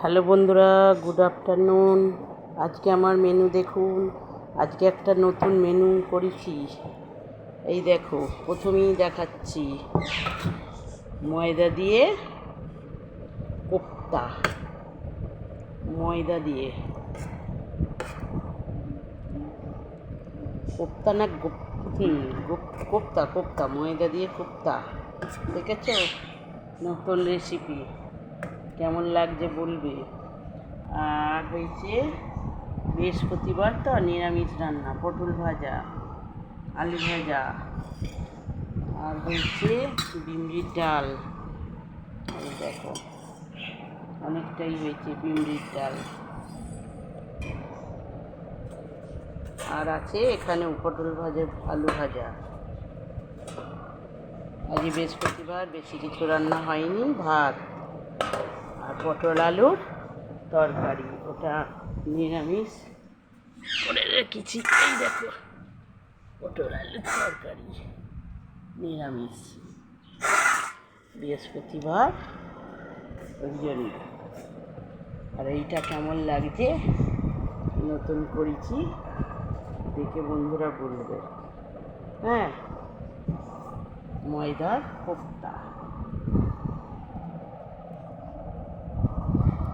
Hello বন্ধুরা, good afternoon. আজকে আমার মেনু দেখুন। আজকে একটা নতুন মেনু করেছি। এই দেখো, প্রথমেই দেখাচ্ছি ময়দা দিয়ে কোপ্তা। ময়দা দিয়ে কোপ্তা না কোপ্তা কোপ্তা ময়দা দিয়ে কোপ্তা। দেখেছো? নতুন রেসিপি, কেমন লাগছে বলবে। আর হয়েছে বৃহস্পতিবার তো নিরামিষ রান্না, পটল ভাজা, আলু ভাজা, আর হয়েছে বিমড়ির ডাল। এই দেখো, অনেকটাই হয়েছে বিমড়ির ডাল। আর আছে এখানে পটল ভাজা, আলু ভাজা। আজ বৃহস্পতিবার, বেশি কিছু রান্না হয়নি। ভাত আর পটল আলুর তরকারি, ওটা নিরামিষ করে রেখেছি। এই দেখো, পটল আলুর তরকারি নিরামিষ, বৃহস্পতিবার ওই জন্য। আর এইটা কেমন লাগছে, নতুন করেছি, দেখে বন্ধুরা বলবে। হ্যাঁ, ময়দার কোপ্তা।